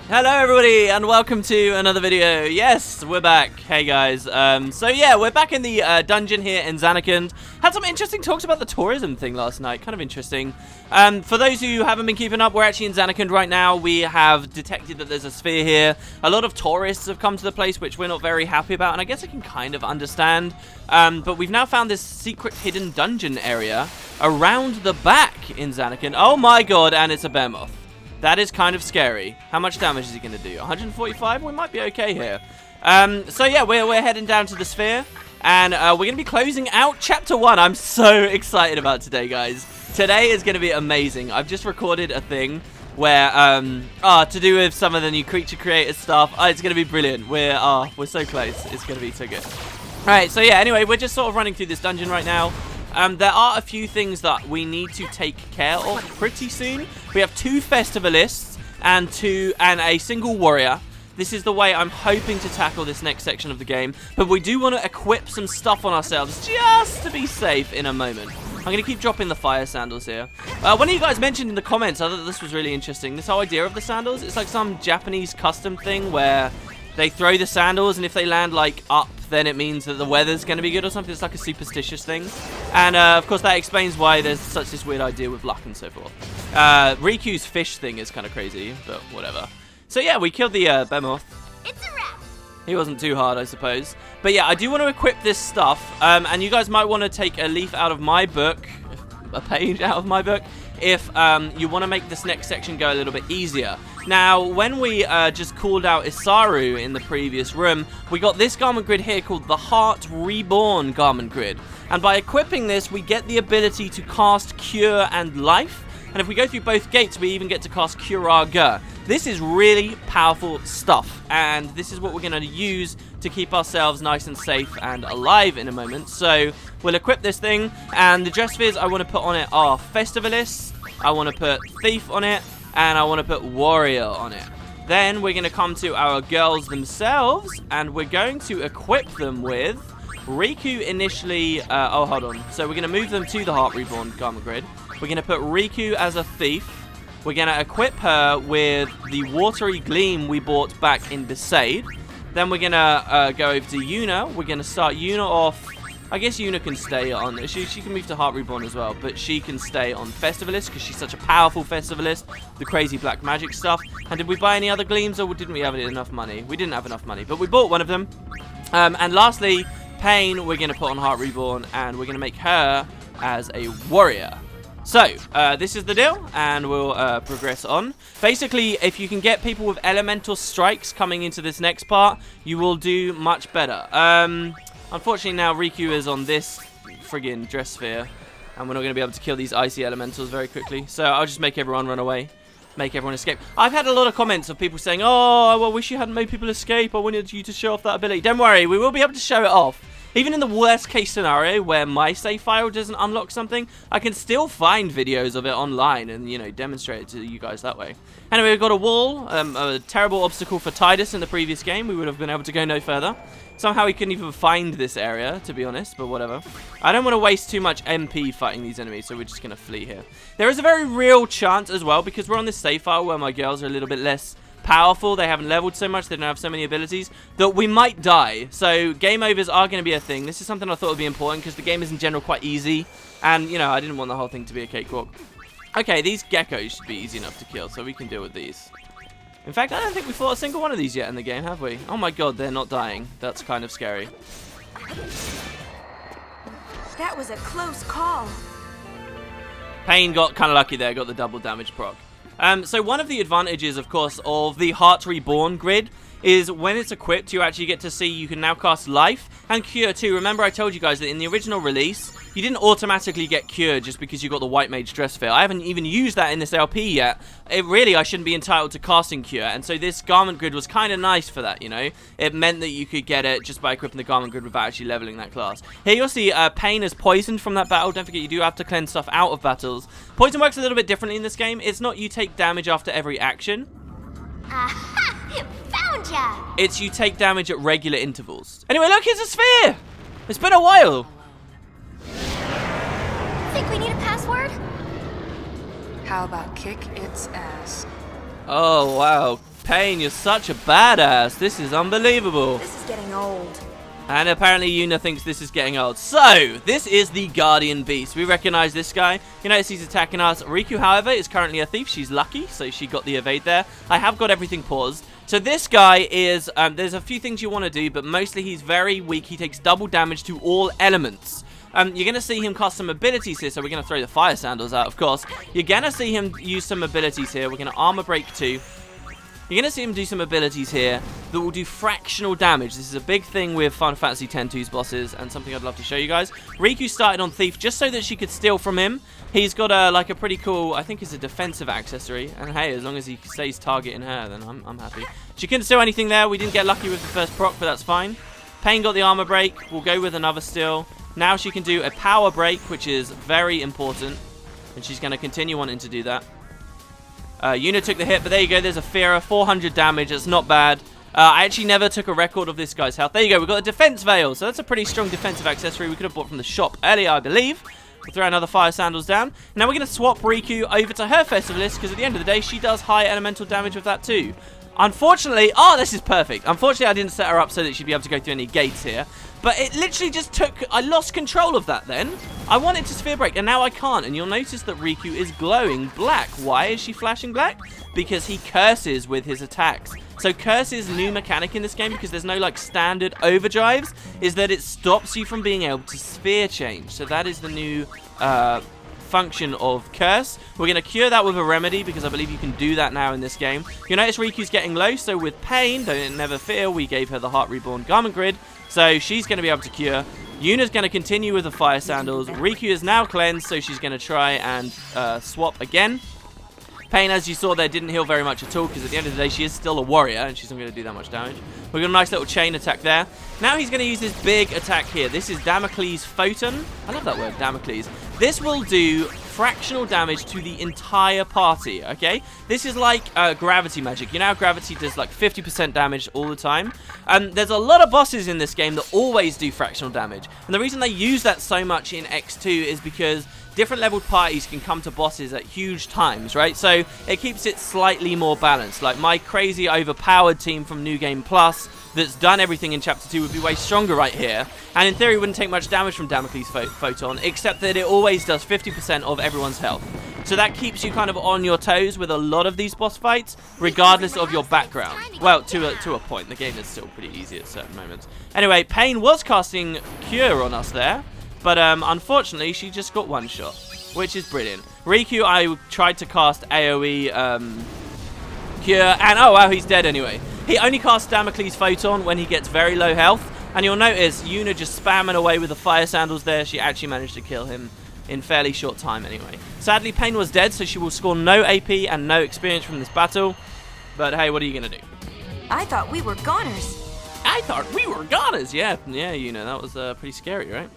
Hello everybody and welcome to another video. Yes, we're back. Hey guys. So yeah, we're back in the dungeon here in Zanarkand. Had some interesting talks about the tourism thing last night. Kind of interesting. For those who haven't been keeping up, we're actually in Zanarkand right now. We have detected that there's a sphere here. A lot of tourists have come to the place, which we're not very happy about, and I guess I can kind of understand. But we've now found this secret hidden dungeon area around the back in Zanarkand. Oh my god, and it's a behemoth. That is kind of scary. How much damage is he going to do? 145? We might be okay here. So yeah, we're heading down to the sphere. And we're going to be closing out Chapter 1. I'm so excited about today, guys. Today is going to be amazing. I've just recorded a thing where, to do with some of the new creature creator stuff. It's going to be brilliant. We're so close. It's going to be so good. Alright, so yeah, anyway, we're just sort of running through this dungeon right now. There are a few things that we need to take care of pretty soon. We have 2 festivalists and a single warrior. This is the way I'm hoping to tackle this next section of the game. But we do want to equip some stuff on ourselves just to be safe in a moment. I'm going to keep dropping the fire sandals here. One of you guys mentioned in the comments, I thought this was really interesting. This whole idea of the sandals, it's like some Japanese custom thing where they throw the sandals, and if they land, like, up, then it means that the weather's going to be good or something. It's like a superstitious thing. And, of course, that explains why there's such this weird idea with luck and so forth. Riku's fish thing is kind of crazy, but whatever. So, yeah, we killed the behemoth. It's a wrap. He wasn't too hard, I suppose. But, yeah, I do want to equip this stuff. And you guys might want to take a leaf out of my book, a page out of my book, if you want to make this next section go a little bit easier. Now, when we just called out Isaru in the previous room, we got this garment grid here called the Heart Reborn garment grid. And by equipping this, we get the ability to cast Cure and Life. And if we go through both gates, we even get to cast Curaga. This is really powerful stuff, and this is what we're going to use to keep ourselves nice and safe and alive in a moment. So we'll equip this thing, and the dress spheres I want to put on it are Festivalists, I want to put Thief on it, and I want to put Warrior on it. Then we're going to come to our girls themselves, and we're going to equip them with Riku initially. Oh, hold on. So we're going to move them to the Heart Reborn garment grid. We're going to put Riku as a Thief. We're going to equip her with the Watery Gleam we bought back in Besaid. Then we're going to go over to Yuna. We're going to start Yuna off. I guess Yuna can stay on. She can move to Heart Reborn as well, but she can stay on Festivalist because she's such a powerful Festivalist. The crazy black magic stuff. And did we buy any other gleams, or didn't we have enough money? We didn't have enough money, but we bought one of them. And lastly, Pain, we're going to put on Heart Reborn, and we're going to make her as a warrior. So, this is the deal, and we'll progress on. Basically, if you can get people with elemental strikes coming into this next part, you will do much better. Unfortunately, now Riku is on this friggin' dress sphere, and we're not going to be able to kill these icy elementals very quickly. So, I'll just make everyone run away. Make everyone escape. I've had a lot of comments of people saying, oh, I wish you hadn't made people escape. I wanted you to show off that ability. Don't worry, we will be able to show it off. Even in the worst case scenario where my save file doesn't unlock something, I can still find videos of it online and, you know, demonstrate it to you guys that way. Anyway, we've got a wall, a terrible obstacle for Tidus in the previous game. We would have been able to go no further. Somehow we couldn't even find this area, to be honest, but whatever. I don't want to waste too much MP fighting these enemies, so we're just going to flee here. There is a very real chance as well, because we're on this save file where my girls are a little bit less powerful, they haven't leveled so much, they don't have so many abilities, that we might die. So game overs are going to be a thing. This is something I thought would be important because the game is in general quite easy, and you know, I didn't want the whole thing to be a cakewalk. Okay, these geckos should be easy enough to kill, so we can deal with these. In fact, I don't think we fought a single one of these yet in the game, have we? Oh my god, they're not dying. That's kind of scary. That was a close call. Pain got kind of lucky there, got the double damage proc. So one of the advantages, of course, of the Heart Reborn grid is when it's equipped, you actually get to see you can now cast Life and Cure too. Remember I told you guys that in the original release, you didn't automatically get Cure just because you got the White Mage dress sphere. I haven't even used that in this LP yet. Really, I shouldn't be entitled to casting Cure, and so this garment grid was kind of nice for that, you know? It meant that you could get it just by equipping the garment grid without actually leveling that class. Here you'll see Pain is poisoned from that battle. Don't forget, you do have to cleanse stuff out of battles. Poison works a little bit differently in this game. It's not you take damage after every action. Aha! Found ya! It's you take damage at regular intervals. Anyway, look, it's a sphere! It's been a while. Think we need a password? How about kick its ass? Oh, wow. Pain, you're such a badass. This is unbelievable. This is getting old. And apparently Yuna thinks this is getting old. So, this is the Guardian Beast. We recognize this guy. You notice he's attacking us. Riku, however, is currently a thief. She's lucky, so she got the evade there. I have got everything paused. So this guy is, there's a few things you want to do, but mostly he's very weak. He takes double damage to all elements. You're going to see him cast some abilities here, so we're going to throw the fire sandals out, of course. You're going to see him use some abilities here. We're going to armor break too. You're going to see him do some abilities here that will do fractional damage. This is a big thing with Final Fantasy X-2's bosses and something I'd love to show you guys. Riku started on Thief just so that she could steal from him. He's got like a pretty cool, I think it's a defensive accessory. And hey, as long as he stays targeting her, then I'm happy. She couldn't steal anything there. We didn't get lucky with the first proc, but that's fine. Pain got the armor break. We'll go with another steal. Now she can do a power break, which is very important. And she's going to continue wanting to do that. Yuna took the hit, but there you go. There's a Fira, 400 damage. It's not bad. I actually never took a record of this guy's health. There you go. We've got a defense veil. So that's a pretty strong defensive accessory we could have bought from the shop earlier, I believe. We'll throw another fire sandals down. Now we're going to swap Riku over to her festivalist because at the end of the day, she does high elemental damage with that too. Unfortunately, oh, this is perfect. Unfortunately, I didn't set her up so that she'd be able to go through any gates here. But it literally just took... I lost control of that then. I wanted to sphere break, and now I can't. And you'll notice that Riku is glowing black. Why is she flashing black? Because he curses with his attacks. So Curse's new mechanic in this game, because there's no like standard overdrives, is that it stops you from being able to sphere change. So that is the new... function of Curse. We're going to cure that with a remedy because I believe you can do that now in this game. You notice Riku's getting low, so with Pain, don't never fear, we gave her the Heart Reborn Garment Grid, so she's going to be able to cure. Yuna's going to continue with the Fire Sandals. Riku is now cleansed, so she's going to try and swap again. Pain, as you saw there, didn't heal very much at all because at the end of the day, she is still a warrior and she's not going to do that much damage. We've got a nice little chain attack there. Now he's going to use this big attack here. This is Damocles Photon. I love that word, Damocles. This will do fractional damage to the entire party, okay? This is like gravity magic. You know how gravity does like 50% damage all the time? There's a lot of bosses in this game that always do fractional damage. And the reason they use that so much in X-2 is because different leveled parties can come to bosses at huge times, right? So it keeps it slightly more balanced. Like my crazy overpowered team from New Game Plus that's done everything in Chapter 2 would be way stronger right here. And in theory wouldn't take much damage from Damocles Photon, except that it always does 50% of everyone's health. So that keeps you kind of on your toes with a lot of these boss fights, regardless of your background. Well, to a point. The game is still pretty easy at certain moments. Anyway, Pain was casting Cure on us there. But unfortunately, she just got one shot, which is brilliant. Riku, I tried to cast AoE Cure, and oh wow, he's dead anyway. He only casts Damocles Photon when he gets very low health, and you'll notice Yuna just spamming away with the Fire Sandals there. She actually managed to kill him in fairly short time anyway. Sadly, Pain was dead, so she will score no AP and no experience from this battle. But hey, what are you going to do? I thought we were goners. I thought we were goners, yeah, Yuna, that was pretty scary, right?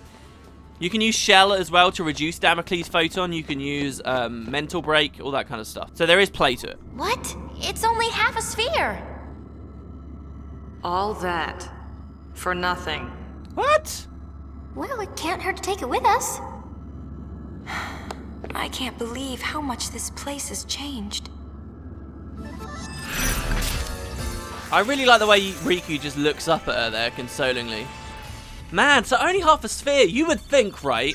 You can use Shell as well to reduce Damocles Photon. You can use Mental Break, all that kind of stuff. So there is play to it. What? It's only half a sphere. All that for nothing. What? Well, it can't hurt to take it with us. I can't believe how much this place has changed. I really like the way Riku just looks up at her there consolingly. Man, so only half a sphere. You would think, right?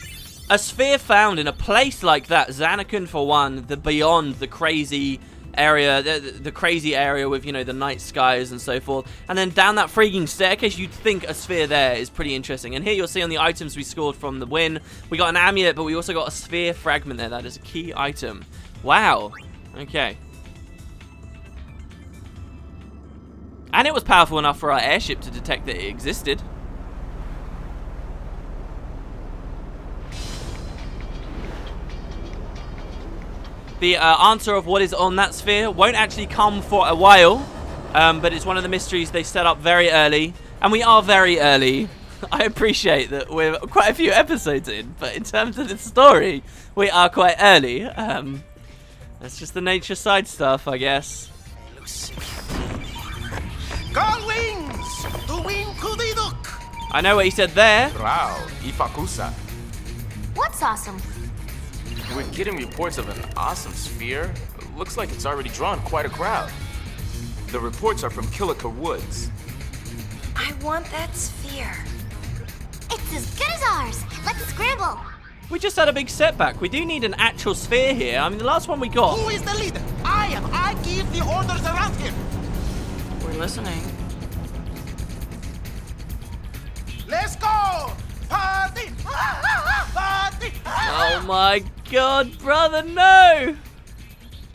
A sphere found in a place like that, Zanarkand for one, the beyond the crazy area, the crazy area with, you know, the night skies and so forth. And then down that freaking staircase, you'd think a sphere there is pretty interesting. And here you'll see on the items we scored from the win, we got an amulet, but we also got a sphere fragment there. That is a key item. Wow. Okay. And it was powerful enough for our airship to detect that it existed. The answer of what is on that sphere won't actually come for a while, but it's one of the mysteries they set up very early, and we are very early. I appreciate that we're quite a few episodes in, but in terms of the story, we are quite early. That's just the nature side stuff, I guess. God wings! The wing kudiduk! I know what he said there. Wow, ifakusa. What's awesome? We're getting reports of an awesome sphere. Looks like it's already drawn quite a crowd. The reports are from Kilika Woods. I want that sphere. It's as good as ours. Let's scramble. We just had a big setback. We do need an actual sphere here. I mean, the last one we got... Who is the leader? I am. I give the orders around here. We're listening. Let's go! Party! Party! Oh my god, brother, no!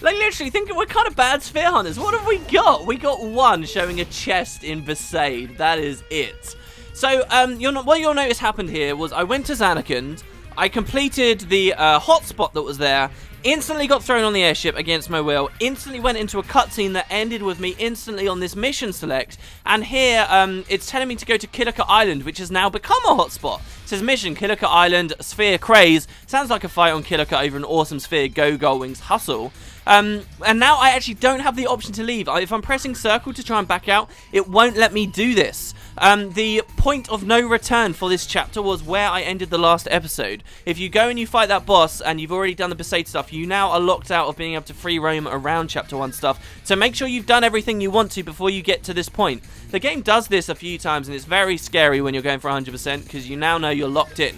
Like, literally, think we're kind of bad sphere hunters. What have we got? We got one showing a chest in Besaid. That is it. So, what you'll notice happened here was I went to Zanarkand, I completed the hotspot that was there, instantly got thrown on the airship against my will, instantly went into a cutscene that ended with me instantly on this mission select, and here it's telling me to go to Kilika Island, which has now become a hotspot. It says mission, Kilika Island, Sphere Craze. Sounds like a fight on Kilika over an awesome sphere, go Gullwings hustle. And now I actually don't have the option to leave. If I'm pressing circle to try and back out, it won't let me do this. The point of no return for this chapter was where I ended the last episode. If you go and you fight that boss and you've already done the Besaid stuff, you now are locked out of being able to free roam around chapter 1 stuff. So make sure you've done everything you want to before you get to this point. The game does this a few times and it's very scary when you're going for 100% because you now know you're locked in.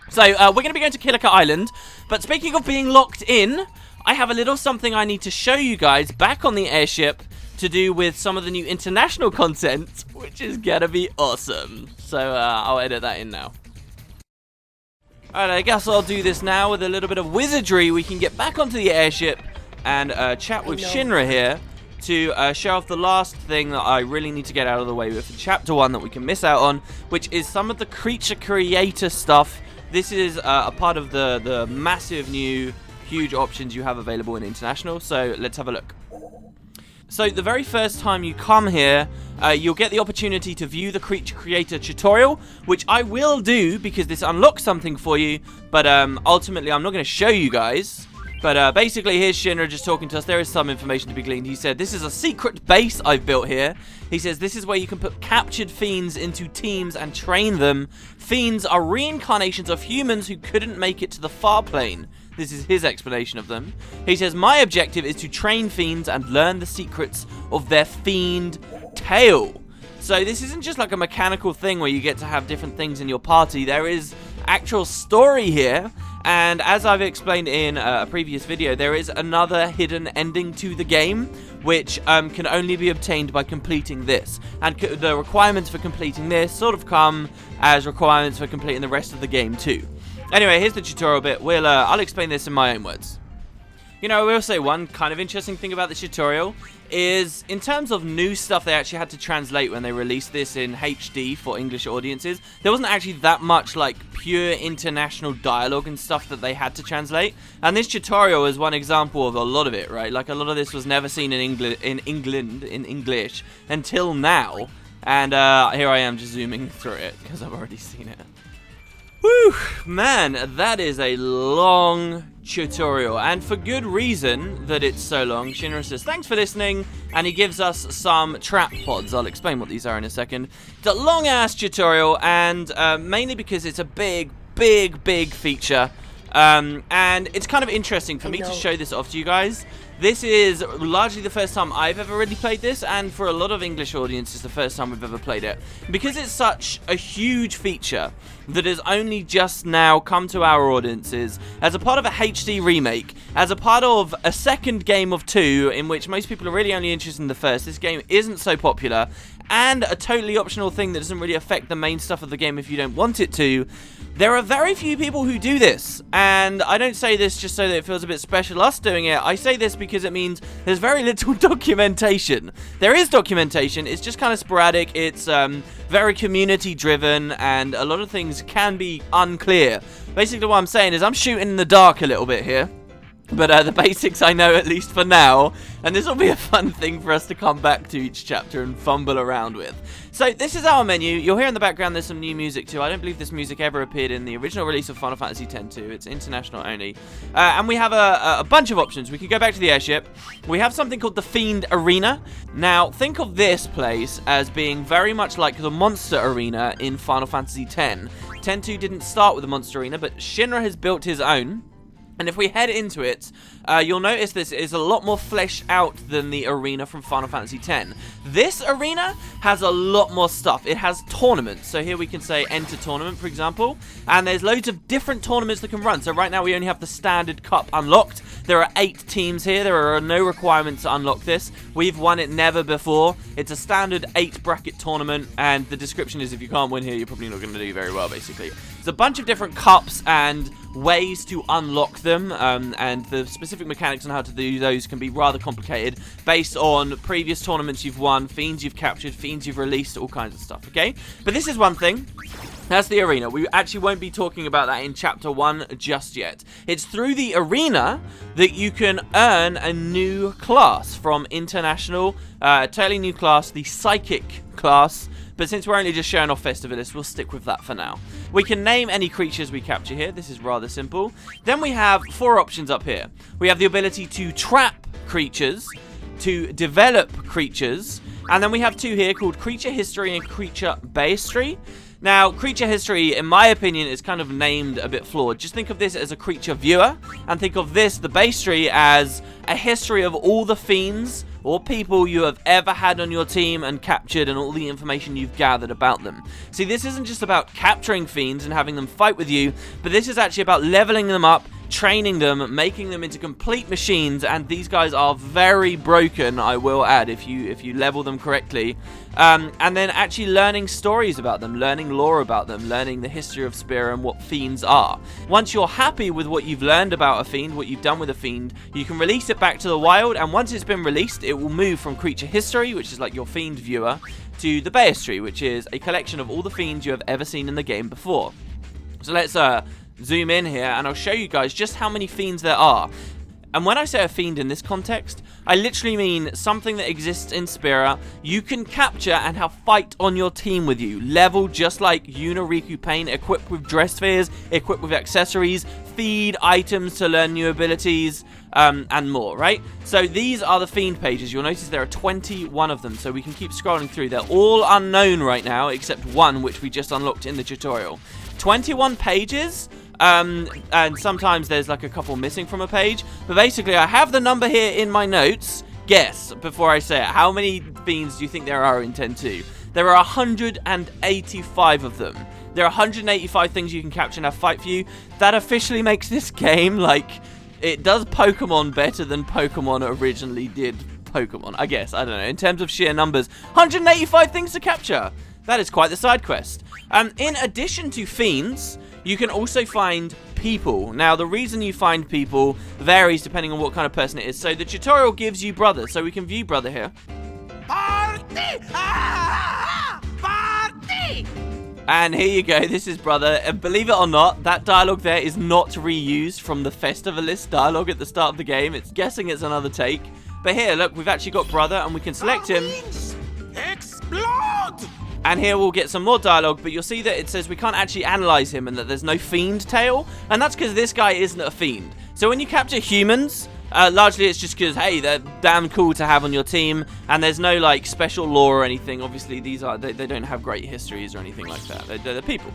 So we're going to be going to Kilika Island, but speaking of being locked in, I have a little something I need to show you guys back on the airship to do with some of the new international content, which is gonna be awesome. So I'll edit that in now. Alright, I guess I'll do this now with a little bit of wizardry. We can get back onto the airship and chat with Shinra here to show off the last thing that I really need to get out of the way with chapter 1 that we can miss out on, which is some of the creature creator stuff. This is a part of the massive new huge options you have available in international, so let's have a look. So the very first time you come here, you'll get the opportunity to view the creature creator tutorial, which I will do because this unlocks something for you, but ultimately I'm not going to show you guys. But basically, here's Shinra just talking to us. There is some information to be gleaned. He said, this is a secret base I've built here. He says, this is where you can put captured fiends into teams and train them. Fiends are reincarnations of humans who couldn't make it to the far plane. This is his explanation of them. He says, my objective is to train fiends and learn the secrets of their fiend tale. So this isn't just like a mechanical thing where you get to have different things in your party. There is actual story here. And as I've explained in a previous video, there is another hidden ending to the game, which can only be obtained by completing this. And the requirements for completing this sort of come as requirements for completing the rest of the game too. Anyway, here's the tutorial bit. I'll explain this in my own words. You know, I will say one kind of interesting thing about this tutorial is in terms of new stuff they actually had to translate when they released this in HD for English audiences. There wasn't actually that much like pure international dialogue and stuff that they had to translate. And this tutorial is one example of a lot of it, right? Like a lot of this was never seen in England in English until now. And here I am just zooming through it because I've already seen it. Whew, man, that is a long tutorial, and for good reason that it's so long. Shinra says, thanks for listening, and he gives us some trap pods. I'll explain what these are in a second. It's a long-ass tutorial, and mainly because it's a big feature, and it's kind of interesting for me to show this off to you guys. This is largely the first time I've ever really played this, and for a lot of English audiences, the first time we've ever played it. Because it's such a huge feature that has only just now come to our audiences as a part of a HD remake, as a part of a second game of 2, in which most people are really only interested in the first. This game isn't so popular, and a totally optional thing that doesn't really affect the main stuff of the game if you don't want it to. There are very few people who do this, and I don't say this just so that it feels a bit special us doing it. I say this because it means there's very little documentation. There is documentation, it's just kind of sporadic, it's very community driven, and a lot of things can be unclear. Basically what I'm saying is I'm shooting in the dark a little bit here. But the basics I know, at least for now, and this will be a fun thing for us to come back to each chapter and fumble around with. So this is our menu. You'll hear in the background there's some new music too. I don't believe this music ever appeared in the original release of Final Fantasy X-2. It's international only. And we have a bunch of options. We can go back to the airship. We have something called the Fiend Arena. Now, think of this place as being very much like the Monster Arena in Final Fantasy X. X-2 didn't start with the Monster Arena, but Shinra has built his own. And if we head into it, you'll notice this is a lot more fleshed out than the arena from Final Fantasy X. This arena has a lot more stuff. It has tournaments. So here we can say enter tournament, for example. And there's loads of different tournaments that can run. So right now we only have the standard cup unlocked. There are 8 teams here. There are no requirements to unlock this. We've won it never before. It's a standard 8 bracket tournament. And the description is if you can't win here, you're probably not going to do very well, basically. There's a bunch of different cups and ways to unlock them, and the specific mechanics on how to do those can be rather complicated based on previous tournaments you've won, fiends you've captured, fiends you've released, all kinds of stuff, okay? But this is one thing. That's the arena. We actually won't be talking about that in Chapter 1 just yet. It's through the arena that you can earn a new class from International, a totally new class, the Psychic class. But since we're only just showing off Festivalists, we'll stick with that for now. We can name any creatures we capture here. This is rather simple. Then we have 4 options up here. We have the ability to trap creatures, to develop creatures, and then we have 2 here called Creature History and Creature History. Now, Creature History, in my opinion, is kind of named a bit flawed. Just think of this as a creature viewer, and think of this, the History, as a history of all the fiends or people you have ever had on your team and captured and all the information you've gathered about them. See, this isn't just about capturing fiends and having them fight with you, but this is actually about leveling them up, training them, making them into complete machines, and these guys are very broken, I will add, if you level them correctly. And then actually learning stories about them, learning lore about them, learning the history of Spira and what fiends are. Once you're happy with what you've learned about a fiend, what you've done with a fiend, you can release it back to the wild, and once it's been released, it will move from Creature History, which is like your fiend viewer, to the History, which is a collection of all the fiends you have ever seen in the game before. So let's zoom in here, and I'll show you guys just how many fiends there are. And when I say a fiend in this context, I literally mean something that exists in Spira, you can capture and have fight on your team with you. Level just like Unariku Pain, equipped with dress spheres, equipped with accessories, feed items to learn new abilities, and more, right? So these are the fiend pages. You'll notice there are 21 of them, so we can keep scrolling through. They're all unknown right now, except one which we just unlocked in the tutorial. 21 pages. And sometimes there's like a couple missing from a page. But basically, I have the number here in my notes. Guess, before I say it, how many fiends do you think there are in 10.2? There are 185 of them. There are 185 things you can capture and have fight for you. That officially makes this game, like, it does Pokemon better than Pokemon originally did Pokemon, I guess. I don't know. In terms of sheer numbers, 185 things to capture. That is quite the side quest. In addition to fiends, you can also find people. Now, the reason you find people varies depending on what kind of person it is. So the tutorial gives you brother, so we can view brother here. Party! Ah! Party! And here you go, this is brother. And believe it or not, that dialogue there is not reused from the Festivalist dialogue at the start of the game. It's guessing it's another take. But here, look, we've actually got brother, and we can select him. Explode! And here we'll get some more dialogue, but you'll see that it says we can't actually analyze him and that there's no fiend tail. And that's because this guy isn't a fiend. So when you capture humans, largely it's just because, hey, they're damn cool to have on your team. And there's no, like, special lore or anything. Obviously, these are they don't have great histories or anything like that. They're people.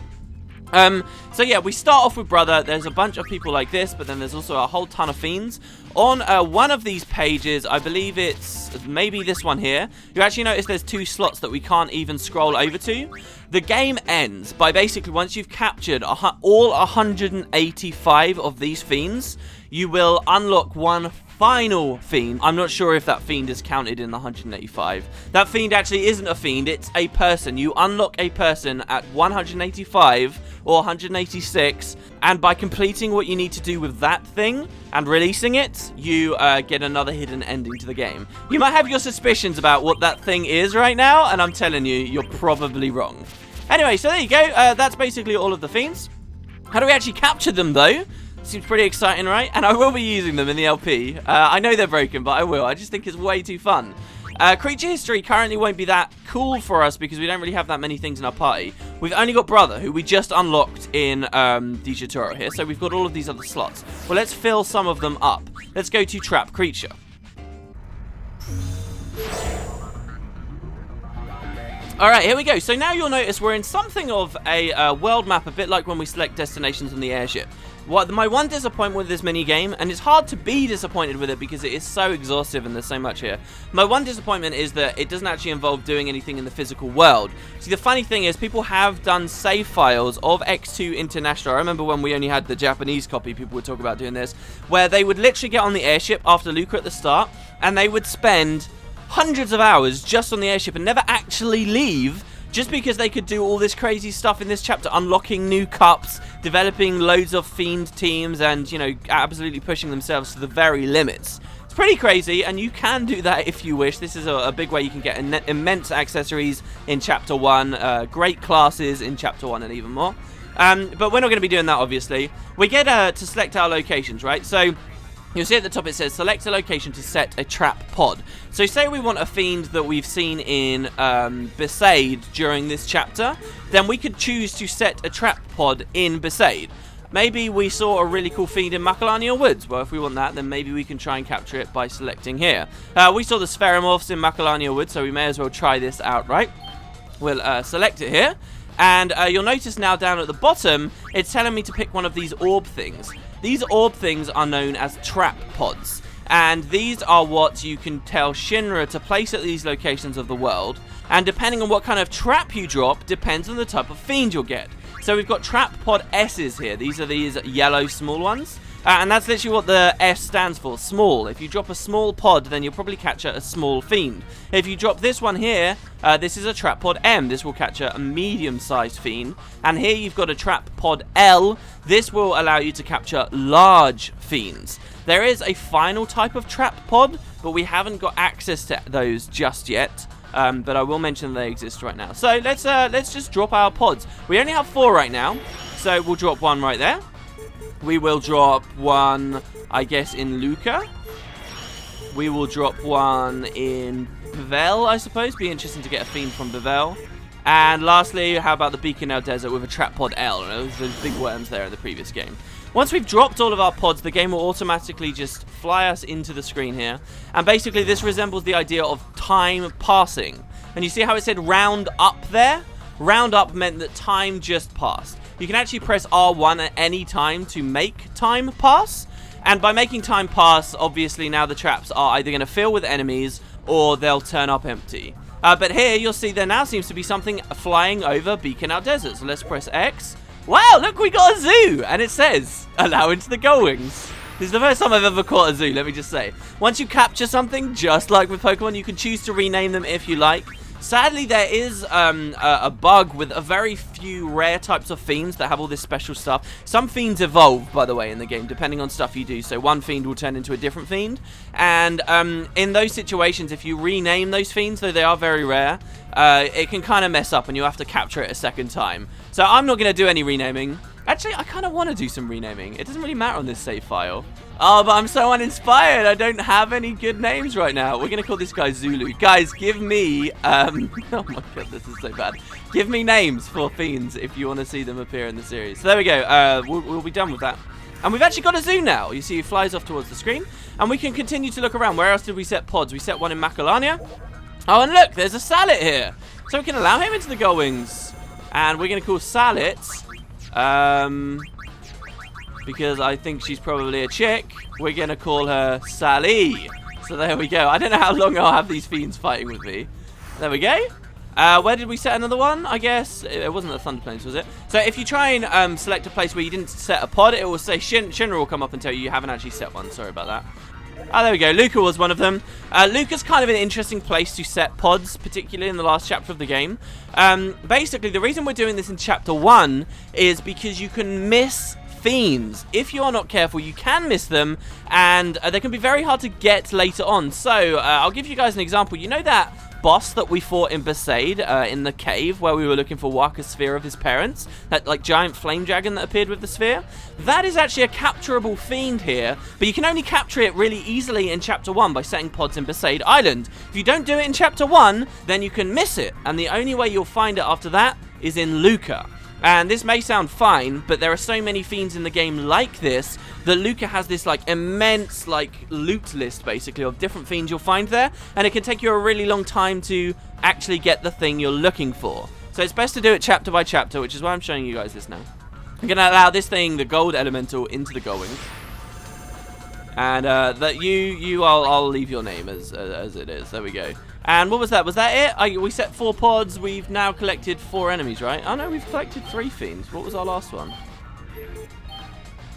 So yeah, we start off with brother. There's a bunch of people like this, but then there's also a whole ton of fiends. On one of these pages, I believe it's maybe this one here, you actually notice there's 2 slots that we can't even scroll over to. The game ends by basically once you've captured all 185 of these fiends, you will unlock one final fiend. I'm not sure if that fiend is counted in the 185. That fiend actually isn't a fiend, it's a person. You unlock a person at 185 or 186, and by completing what you need to do with that thing and releasing it, you get another hidden ending to the game. You might have your suspicions about what that thing is right now, and I'm telling you, you're probably wrong. Anyway, so there you go. That's basically all of the fiends. How do we actually capture them, though? Seems pretty exciting, right? And I will be using them in the LP. I know they're broken, but I will. I just think it's way too fun. Creature History currently won't be that cool for us because we don't really have that many things in our party. We've only got Brother, who we just unlocked in the tutorial here. So we've got all of these other slots. Well, let's fill some of them up. Let's go to Trap Creature. Alright, here we go. So now you'll notice we're in something of a world map, a bit like when we select destinations on the airship. My one disappointment with this mini-game, and it's hard to be disappointed with it because it is so exhaustive and there's so much here. My one disappointment is that it doesn't actually involve doing anything in the physical world. See, the funny thing is people have done save files of X-2 International. I remember when we only had the Japanese copy, people would talk about doing this, where they would literally get on the airship after Luca at the start, and they would spend hundreds of hours just on the airship and never actually leave, just because they could do all this crazy stuff in this chapter, unlocking new cups, developing loads of fiend teams, and, you know, absolutely pushing themselves to the very limits. It's pretty crazy, and you can do that if you wish. This is a big way you can get immense accessories in Chapter 1, great classes in Chapter 1, and even more. But we're not going to be doing that, obviously. We get to select our locations, right? So you'll see at the top it says select a location to set a trap pod. So say we want a fiend that we've seen in Besaid during this chapter, then we could choose to set a trap pod in Besaid. Maybe we saw a really cool fiend in Macalania Woods. Well, if we want that, then maybe we can try and capture it by selecting here. We saw the Spheramorphs in Macalania Woods, so we may as well try this out, right? We'll select it here. And you'll notice now down at the bottom, it's telling me to pick one of these orb things. These orb things are known as trap pods, and these are what you can tell Shinra to place at these locations of the world, and depending on what kind of trap you drop, depends on the type of fiend you'll get. So we've got trap pod S's here. These are these yellow small ones, and that's literally what the S stands for, small. If you drop a small pod, then you'll probably capture a small fiend. If you drop this one here, this is a trap pod M. This will capture a medium-sized fiend. And here you've got a trap pod L. This will allow you to capture large fiends. There is a final type of trap pod, but we haven't got access to those just yet. But I will mention they exist right now. So let's just drop our pods. We only have 4 right now, so we'll drop one right there. We will drop one, I guess, in Luca. We will drop one in Bevel, I suppose. Be interesting to get a fiend from Bevel. And lastly, how about the Beacon Desert with a trap pod L? Those big worms there in the previous game. Once we've dropped all of our pods, the game will automatically just fly us into the screen here. And basically, this resembles the idea of time passing. And you see how it said round up there? Round up meant that time just passed. You can actually press R1 at any time to make time pass. And by making time pass, obviously now the traps are either going to fill with enemies or they'll turn up empty. But here you'll see there now seems to be something flying over Beacon Out Desert. So let's press X. Wow, look, we got a zoo! And it says, allow into the gullwings. This is the first time I've ever caught a zoo, let me just say. Once you capture something, just like with Pokemon, you can choose to rename them if you like. Sadly, there is a bug with a very few rare types of fiends that have all this special stuff. Some fiends evolve, by the way, in the game, depending on stuff you do. So one fiend will turn into a different fiend. And in those situations, if you rename those fiends, though they are very rare, it can kind of mess up and you have to capture it a second time. So I'm not going to do any renaming. Actually, I kind of want to do some renaming. It doesn't really matter on this save file. Oh, but I'm so uninspired. I don't have any good names right now. We're going to call this guy Zulu. Guys, give me... oh my god, this is so bad. Give me names for fiends if you want to see them appear in the series. So there we go. We'll be done with that. And we've actually got a zoo now. You see he flies off towards the screen. And we can continue to look around. Where else did we set pods? We set one in Macalania. Oh, and look, there's a Salet here. So we can allow him into the gullwings. And we're going to call Salet... because I think she's probably a chick, we're going to call her Sally. So there we go. I don't know how long I'll have these fiends fighting with me. There we go. Where did we set another one? I guess it wasn't the Thunder Plains, was it? So if you try and select a place where you didn't set a pod, it will say Shinra will come up and tell you haven't actually set one. Sorry about that. Oh, there we go. Luca was one of them. Luca's kind of an interesting place to set pods, particularly in the last chapter of the game. Basically, the reason we're doing this in Chapter 1 is because you can miss fiends. If you are not careful, you can miss them, and they can be very hard to get later on. So, I'll give you guys an example. You know that boss that we fought in Besaid, in the cave, where we were looking for Waka's sphere of his parents? That, like, giant flame dragon that appeared with the sphere? That is actually a capturable fiend here, but you can only capture it really easily in Chapter 1 by setting pods in Besaid Island. If you don't do it in Chapter 1, then you can miss it, and the only way you'll find it after that is in Luca. And this may sound fine, but there are so many fiends in the game like this that Luca has this like immense like loot list basically of different fiends you'll find there, and it can take you a really long time to actually get the thing you're looking for. So it's best to do it chapter by chapter, which is why I'm showing you guys this now. I'm going to allow this thing, the gold elemental, into the going. And that I'll leave your name as it is. There we go. And what was that? Was that it? We set 4 pods. We've now collected 4 enemies, right? Oh no, we've collected 3 fiends. What was our last one?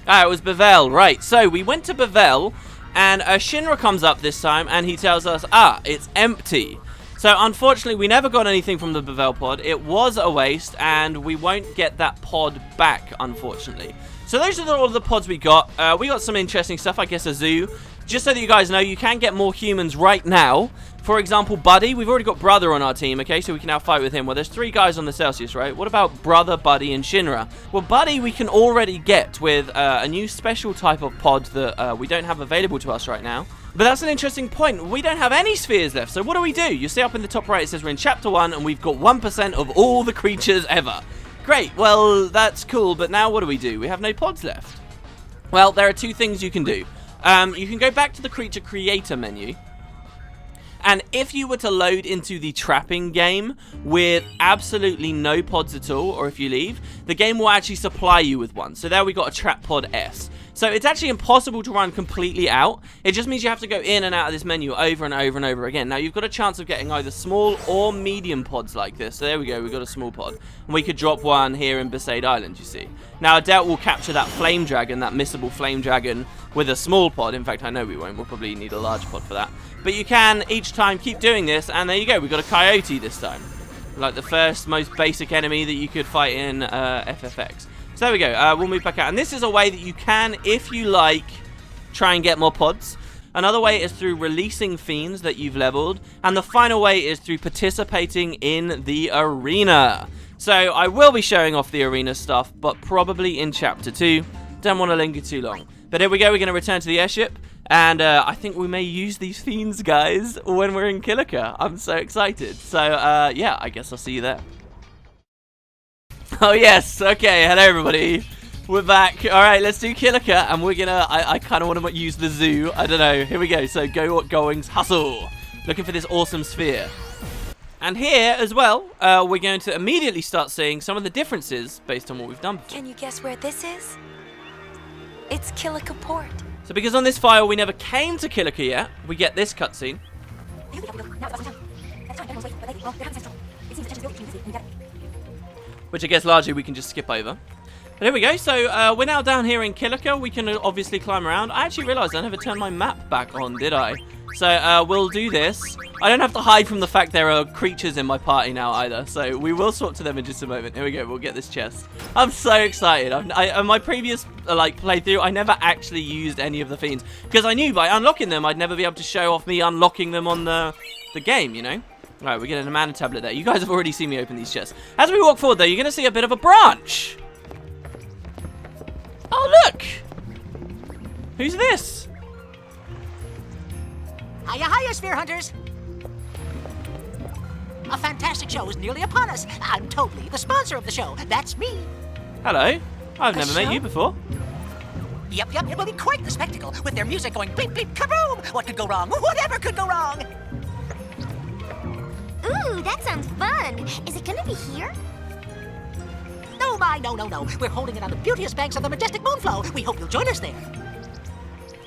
Ah, it was Bevel, right. So we went to Bevel, and Shinra comes up this time, and he tells us, it's empty. So unfortunately, we never got anything from the Bevel pod. It was a waste, and we won't get that pod back, unfortunately. So those are all of the pods we got. We got some interesting stuff, I guess a zoo. Just so that you guys know, you can get more humans right now. For example, Buddy. We've already got Brother on our team, okay? So we can now fight with him. Well, there's 3 guys on the Celsius, right? What about Brother, Buddy, and Shinra? Well, Buddy we can already get with a new special type of pod that we don't have available to us right now. But that's an interesting point. We don't have any spheres left, so what do? You see up in the top right, it says we're in Chapter 1, and we've got 1% of all the creatures ever. Great, well, that's cool, but now what do? We have no pods left. Well, there are 2 things you can do. You can go back to the Creature Creator menu, and if you were to load into the trapping game with absolutely no pods at all, or if you leave, the game will actually supply you with one. So there we got a Trap Pod S. So it's actually impossible to run completely out. It just means you have to go in and out of this menu over and over and over again. Now, you've got a chance of getting either small or medium pods like this. So there we go, we've got a small pod. And we could drop one here in Besaid Island, you see. Now, I doubt we'll capture that flame dragon, that missable flame dragon, with a small pod. In fact, I know we won't. We'll probably need a large pod for that. But you can, each time, keep doing this. And there you go, we've got a coyote this time. Like the first, most basic enemy that you could fight in FFX. So there we go, we'll move back out. And this is a way that you can, if you like, try and get more pods. Another way is through releasing fiends that you've leveled. And the final way is through participating in the arena. So I will be showing off the arena stuff, but probably in Chapter 2. Don't want to linger too long. But here we go, we're going to return to the airship. And I think we may use these fiends, guys, when we're in Kila. I'm so excited. So, yeah, I guess I'll see you there. Oh, yes. Okay. Hello, everybody. We're back. All right. Let's do Kila, and we're going to... I kind of want to use the zoo. I don't know. Here we go. So, goings, hustle. Looking for this awesome sphere. And here, as well, we're going to immediately start seeing some of the differences based on what we've done before. Can you guess where this is? It's Kila Port. So, because on this file we never came to Kila yet, we get this cutscene. Which I guess largely we can just skip over. But here we go. So we're now down here in Kila. We can obviously climb around. I actually realised I never turned my map back on, did I? So we'll do this. I don't have to hide from the fact there are creatures in my party now either. So we will swap to them in just a moment. Here we go. We'll get this chest. I'm so excited. On my previous playthrough, I never actually used any of the fiends. Because I knew by unlocking them, I'd never be able to show off me unlocking them on the game, you know? Right, we're getting a mana tablet there. You guys have already seen me open these chests. As we walk forward, though, you're going to see a bit of a branch. Oh, look. Who's this? Hiya, hiya, Sphere Hunters! A fantastic show is nearly upon us. I'm totally the sponsor of the show. That's me. Hello. I've never met you before. Yep. It will be quite the spectacle with their music going bleep, bleep, kaboom! What could go wrong? Whatever could go wrong? Ooh, that sounds fun. Is it gonna be here? No, no. We're holding it on the beauteous banks of the majestic Moonflow. We hope you'll join us there.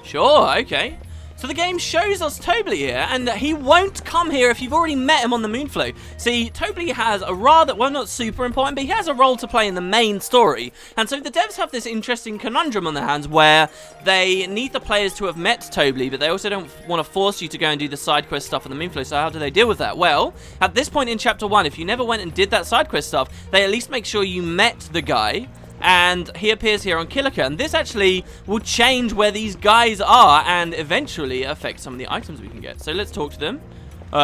Sure, okay. So the game shows us Tobly here, and he won't come here if you've already met him on the Moonflow. See, Tobly has a rather, well, not super important, but he has a role to play in the main story. And so the devs have this interesting conundrum on their hands where they need the players to have met Tobly, but they also don't want to force you to go and do the side quest stuff on the Moonflow. So how do they deal with that? Well, at this point in Chapter 1, if you never went and did that side quest stuff, they at least make sure you met the guy. And he appears here on Kila, and this actually will change where these guys are and eventually affect some of the items we can get. So let's talk to them.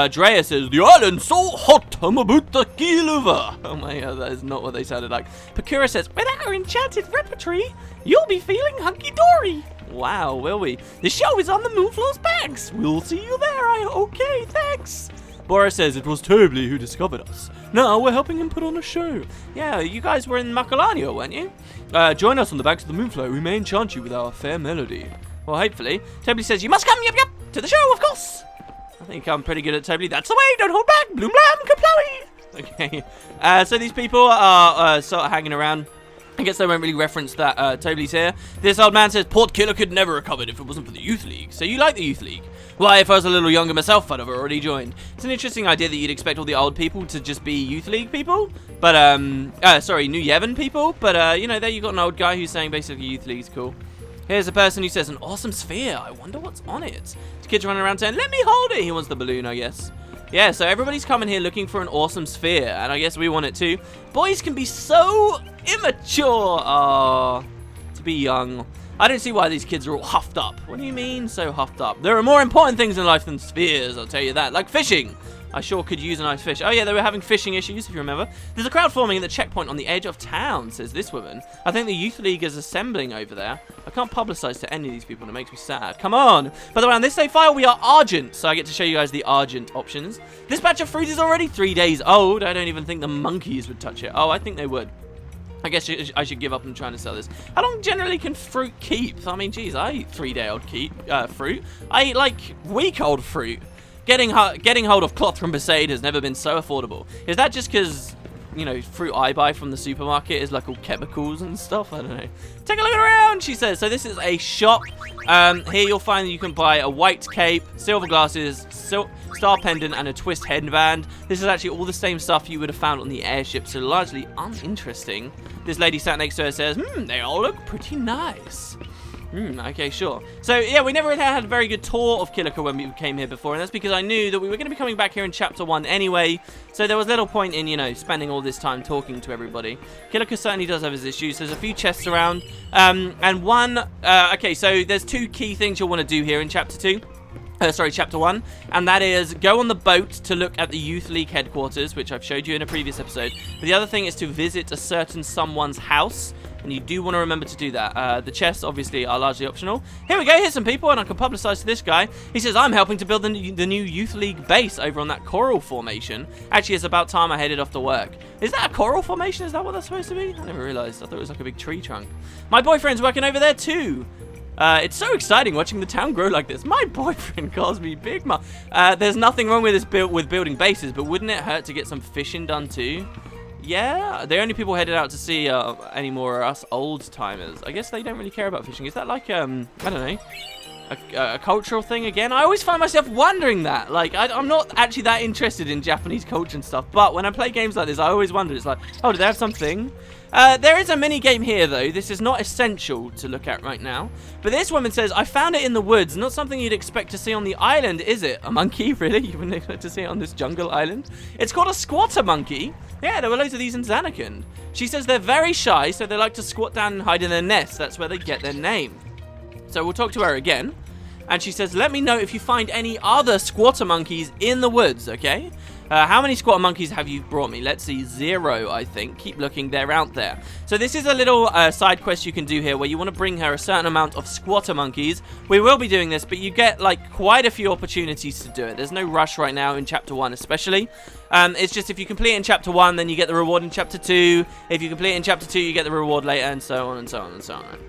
Drea says, "The island's so hot, I'm about to keel over." Oh my god, that is not what they sounded like. Pakura says, "With our enchanted repertory, you'll be feeling hunky-dory." Wow, will we? The show is on the Moonflow's banks. We'll see you there. Okay, thanks. Boris says it was Tobley who discovered us. Now we're helping him put on a show. Yeah, you guys were in Macalania, weren't you? Join us on the banks of the Moonflow. We may enchant you with our fair melody. Well, hopefully. Tobley says, you must come, yup, to the show, of course. I think I'm pretty good at Tobley. That's the way, don't hold back. Bloom, blam, kaplowy. Okay. So these people are sort of hanging around. I guess they won't really reference that Tobley's here. This old man says, Port Killer could never recovered if it wasn't for the Youth League. So you like the Youth League? Why, if I was a little younger myself, I'd have already joined. It's an interesting idea that you'd expect all the old people to just be Youth League people. But, sorry, New Yevon people. But, you know, there you got an old guy who's saying basically Youth League's cool. Here's a person who says, an awesome sphere. I wonder what's on it. The kid's running around saying, let me hold it. He wants the balloon, I guess. Yeah, so everybody's coming here looking for an awesome sphere, and I guess we want it too. Boys can be so immature. To be young. I don't see why these kids are all huffed up. What do you mean so huffed up? There are more important things in life than spheres, I'll tell you that. Like fishing. I sure could use a nice fish. Oh yeah, they were having fishing issues, if you remember. There's a crowd forming at the checkpoint on the edge of town, says this woman. I think the Youth League is assembling over there. I can't publicise to any of these people, and it makes me sad. Come on! By the way, on this save file, we are Argent, so I get to show you guys the Argent options. This batch of fruit is already 3 days old. I don't even think the monkeys would touch it. Oh, I think they would. I guess I should give up on trying to sell this. How long generally can fruit keep? I mean, geez, I eat 3-day-old fruit. I eat, like, week-old fruit. Getting hold of cloth from Besaid has never been so affordable. Is that just because, you know, fruit I buy from the supermarket is like all chemicals and stuff? I don't know. Take a look around, she says. So this is a shop. Here you'll find that you can buy a white cape, silver glasses, star pendant, and a twist headband. This is actually all the same stuff you would have found on the airship, so largely uninteresting. This lady sat next to her says, they all look pretty nice. Okay, sure. So, yeah, we never really had a very good tour of Kila when we came here before, and that's because I knew that we were going to be coming back here in Chapter 1 anyway, so there was little point in, you know, spending all this time talking to everybody. Kila certainly does have his issues. There's a few chests around, and one... okay, so there's 2 key things you'll want to do here in Chapter 2. Chapter 1, and that is go on the boat to look at the Youth League headquarters, which I've showed you in a previous episode. But the other thing is to visit a certain someone's house, and you do want to remember to do that. The chests, obviously, are largely optional. Here we go, here's some people, and I can publicise to this guy. He says, I'm helping to build the new Youth League base over on that coral formation. Actually, it's about time I headed off to work. Is that a coral formation? Is that what that's supposed to be? I never realised. I thought it was like a big tree trunk. My boyfriend's working over there too. It's so exciting watching the town grow like this. My boyfriend calls me Big Mom. There's nothing wrong with building bases, but wouldn't it hurt to get some fishing done too? Yeah, the only people headed out to sea anymore are us old timers. I guess they don't really care about fishing. Is that like I don't know, a cultural thing again? I always find myself wondering that. Like I'm not actually that interested in Japanese culture and stuff, but when I play games like this, I always wonder. It's like, oh, do they have something? There is a mini game here, though. This is not essential to look at right now. But this woman says, I found it in the woods. Not something you'd expect to see on the island, is it? A monkey? Really? You wouldn't expect to see it on this jungle island? It's called a squatter monkey. Yeah, there were loads of these in Zanarkand. She says they're very shy, so they like to squat down and hide in their nest. That's where they get their name. So we'll talk to her again. And she says, let me know if you find any other squatter monkeys in the woods, okay? How many squatter monkeys have you brought me? Let's see, 0, I think. Keep looking, they're out there. So this is a little side quest you can do here where you want to bring her a certain amount of squatter monkeys. We will be doing this, but you get like quite a few opportunities to do it. There's no rush right now in Chapter 1 especially. It's just if you complete it in Chapter 1, then you get the reward in Chapter 2. If you complete it in Chapter 2, you get the reward later, and so on and so on and so on.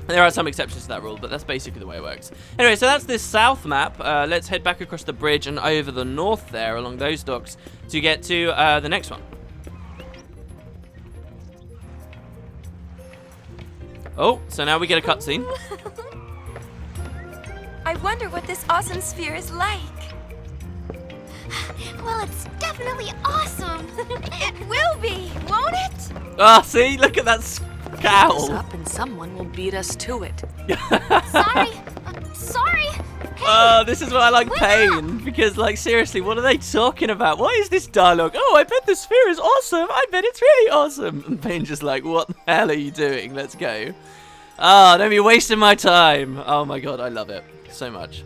There are some exceptions to that rule, but that's basically the way it works. Anyway, so that's this south map. Let's head back across the bridge and over the north there, along those docks, to get to the next one. Oh, so now we get a cutscene. I wonder what this awesome sphere is like. Well, it's definitely awesome. It will be, won't it? Ah, see? Look at that cowl. Us up and someone will beat us to it. Sorry. Sorry. Hey, This is why I like Pain, because, like, seriously, what are they talking about? What is this dialogue? Oh, I bet the sphere is awesome. I bet it's really awesome. And Pain's just like, what the hell are you doing? Let's go. Ah, don't be wasting my time. Oh my god, I love it so much.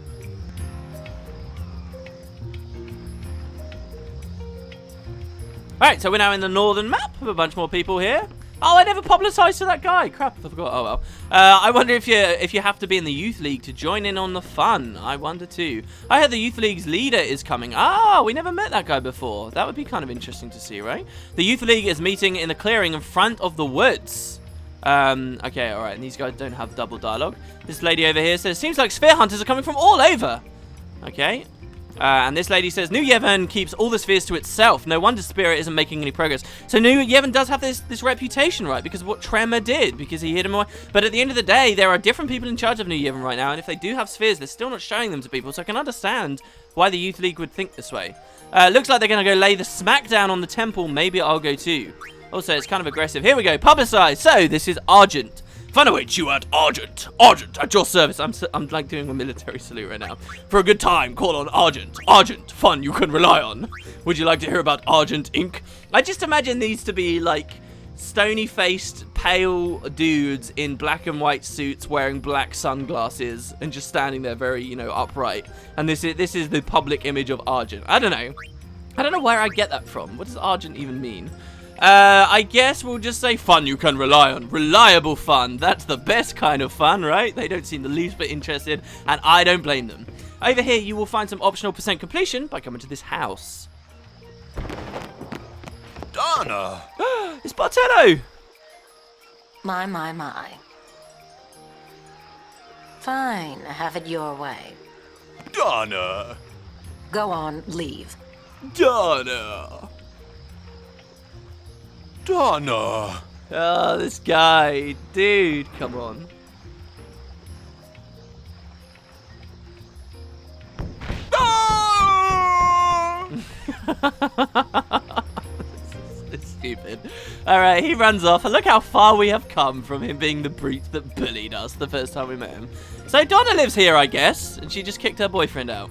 Alright, so we're now in the northern map with a bunch more people here. Oh, I never publicized to that guy. Crap, I forgot. Oh well. I wonder if you have to be in the youth league to join in on the fun. I wonder too. I heard the youth league's leader is coming. Ah, we never met that guy before. That would be kind of interesting to see, right? The youth league is meeting in the clearing in front of the woods. Okay, all right. And these guys don't have double dialogue. This lady over here says, seems like sphere hunters are coming from all over. Okay. And this lady says, New Yevon keeps all the spheres to itself. No wonder Spirit isn't making any progress. So New Yevon does have this reputation, right? Because of what Tremor did. Because he hid him away. But at the end of the day, there are different people in charge of New Yevon right now. And if they do have spheres, they're still not showing them to people. So I can understand why the Youth League would think this way. Looks like they're going to go lay the smackdown on the temple. Maybe I'll go too. Also, it's kind of aggressive. Here we go. Publicize. So, this is Argent. Fun awaits you at Argent. Argent, at your service. I'm like doing a military salute right now. For a good time, call on Argent. Argent, fun you can rely on. Would you like to hear about Argent Inc? I just imagine these to be like stony-faced, pale dudes in black and white suits wearing black sunglasses and just standing there very, you know, upright. And this is the public image of Argent. I don't know where I get that from. What does Argent even mean? I guess we'll just say fun you can rely on. Reliable fun. That's the best kind of fun, right? They don't seem the least bit interested, and I don't blame them. Over here, you will find some optional percent completion by coming to this house. Donna! It's Bartello! My. Fine, have it your way. Donna! Go on, leave. Donna! Donna! Oh, this guy. Dude, come on. It's stupid. Alright, he runs off. And look how far we have come from him being the brute that bullied us the first time we met him. So Donna lives here, I guess. And she just kicked her boyfriend out.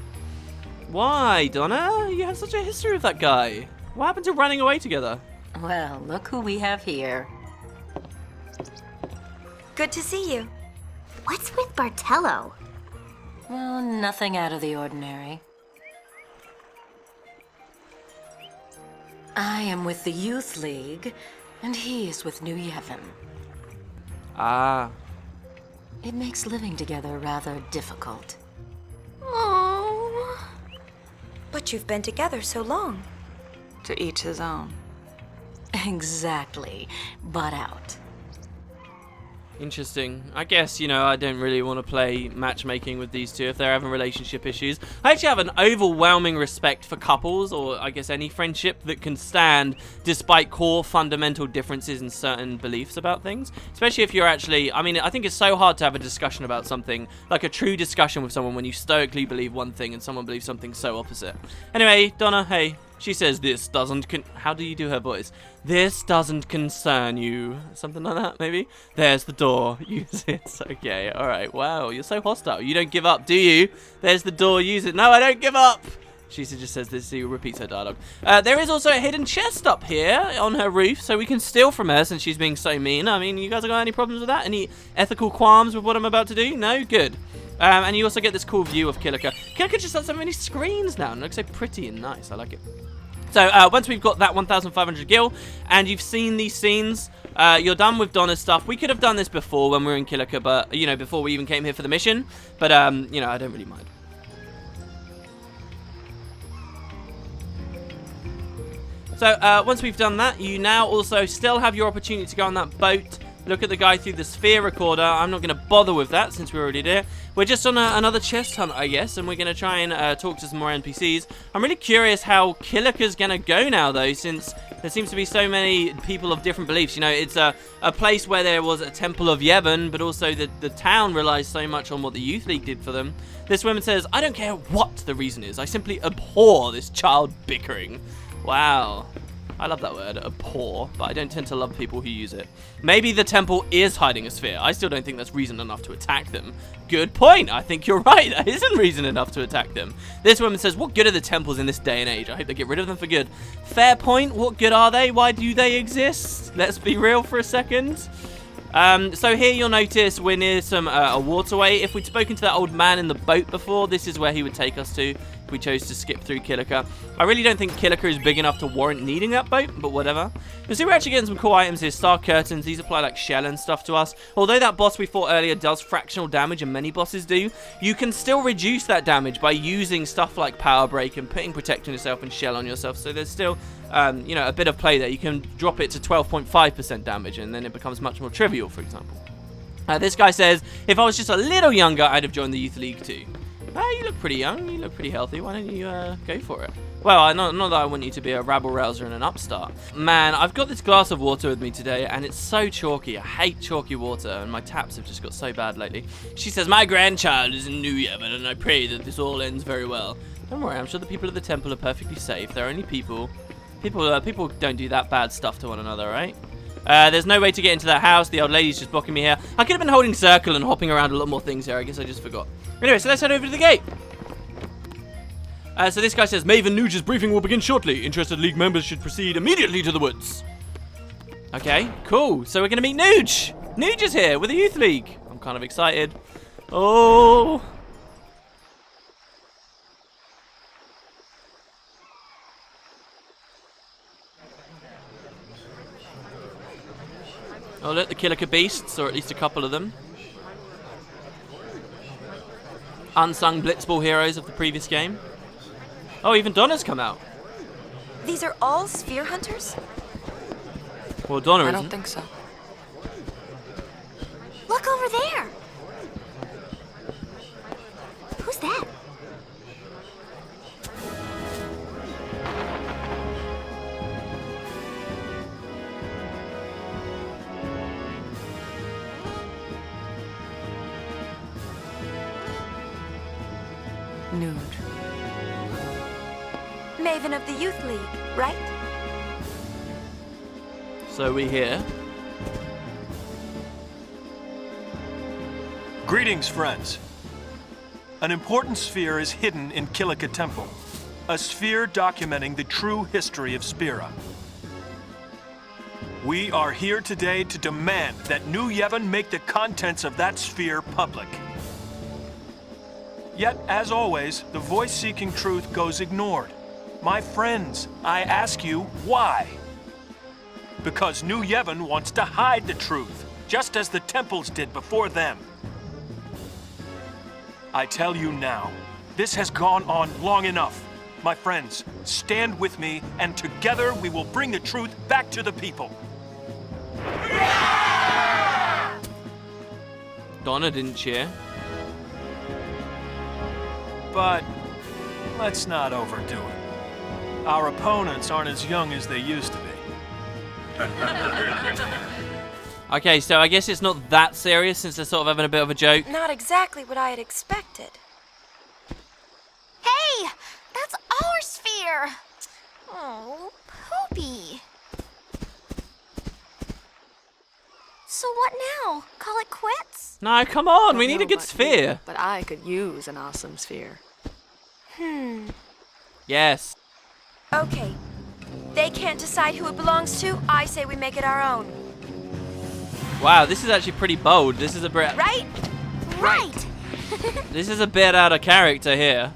Why, Donna? You have such a history with that guy. What happened to running away together? Well, look who we have here. Good to see you. What's with Bartello? Well, nothing out of the ordinary. I am with the Youth League, and he is with New Yevon. Ah. It makes living together rather difficult. Oh. But you've been together so long. To each his own. Exactly. Butt out. Interesting. I guess, you know, I don't really want to play matchmaking with these two if they're having relationship issues. I actually have an overwhelming respect for couples, or I guess any friendship that can stand despite core fundamental differences in certain beliefs about things. Especially if you're actually, I mean, I think it's so hard to have a discussion about something, like a true discussion with someone when you stoically believe one thing and someone believes something so opposite. Anyway, Donna, hey. She says this doesn't how do you do her voice? This doesn't concern you. Something like that, maybe? There's the door. Use it. Okay, alright. Wow, you're so hostile. You don't give up, do you? There's the door. Use it. No, I don't give up. She just says this, she repeats her dialogue. There is also a hidden chest up here on her roof, so we can steal from her since she's being so mean. I mean, you guys have got any problems with that? Any ethical qualms with what I'm about to do? No? Good. And you also get this cool view of Kila. Kila just has so many screens now, and it looks so pretty and nice. I like it. So once we've got that 1,500 gil, and you've seen these scenes, you're done with Donna's stuff. We could have done this before when we were in Kila, but, you know, before we even came here for the mission. But, you know, I don't really mind. So once we've done that, you now also still have your opportunity to go on that boat, look at the guy through the sphere recorder. I'm not going to bother with that since we're already there. We're just on another chest hunt, I guess, and we're going to try and talk to some more NPCs. I'm really curious how Kilika's going to go now, though, since there seems to be so many people of different beliefs. You know, it's a place where there was a Temple of Yevon, but also the town relies so much on what the Youth League did for them. This woman says, I don't care what the reason is. I simply abhor this child bickering. Wow. I love that word, abhor, but I don't tend to love people who use it. Maybe the temple is hiding a sphere. I still don't think that's reason enough to attack them. Good point. I think you're right. That isn't reason enough to attack them. This woman says, what good are the temples in this day and age? I hope they get rid of them for good. Fair point. What good are they? Why do they exist? Let's be real for a second. So here you'll notice we're near a waterway. If we'd spoken to that old man in the boat before, this is where he would take us to. we chose to skip through Kilika. I really don't think Kilika is big enough to warrant needing that boat, but whatever. You see, we're actually getting some cool items here. Star curtains. These apply like shell and stuff to us. Although that boss we fought earlier does fractional damage, and many bosses do, you can still reduce that damage by using stuff like power break and putting protect on yourself and shell on yourself. So there's still, you know, a bit of play there. You can drop it to 12.5% damage, and then it becomes much more trivial, for example. This guy says, if I was just a little younger, I'd have joined the Youth League too. You look pretty young. You look pretty healthy. Why don't you go for it? Well, not that I want you to be a rabble-rouser and an upstart. Man, I've got this glass of water with me today, and it's so chalky. I hate chalky water, and my taps have just got so bad lately. She says, my grandchild is in New Yemen, and I pray that this all ends very well. Don't worry, I'm sure the people of the temple are perfectly safe. They're only people. People don't do that bad stuff to one another, right? There's no way to get into that house. The old lady's just blocking me here. I could have been holding circle and hopping around a lot more things here. I guess I just forgot. Anyway, so let's head over to the gate. So this guy says, Maven Nuge's briefing will begin shortly. Interested League members should proceed immediately to the woods. Okay, cool. So we're going to meet Nuge. Nuge is here with the Youth League. I'm kind of excited. Oh. Oh, look, the Kilika beasts, or at least a couple of them. Unsung Blitzball heroes of the previous game. Oh, even Donna's come out. These are all sphere hunters? Well, Donna isn't. I don't think so. Look over there. Who's that? Nude. Maven of the Youth League, right? So we here. Greetings, friends. An important sphere is hidden in Kilika Temple. A sphere documenting the true history of Spira. We are here today to demand that New Yevon make the contents of that sphere public. Yet, as always, the voice seeking truth goes ignored. My friends, I ask you, why? Because New Yevon wants to hide the truth, just as the temples did before them. I tell you now, this has gone on long enough. My friends, stand with me, and together we will bring the truth back to the people. Donna didn't cheer. But let's not overdo it. Our opponents aren't as young as they used to be. Okay, so I guess it's not that serious since they're sort of having a bit of a joke. Not exactly what I had expected. Hey! That's our sphere! Oh, Poopy. So what now? Call it quits? No, come on, we Don't need know a good about sphere. you, but I could use an awesome sphere. Yes. Okay. They can't decide who it belongs to. I say we make it our own. Wow, this is actually pretty bold. This is a bit. Right? Right! This is a bit out of character here.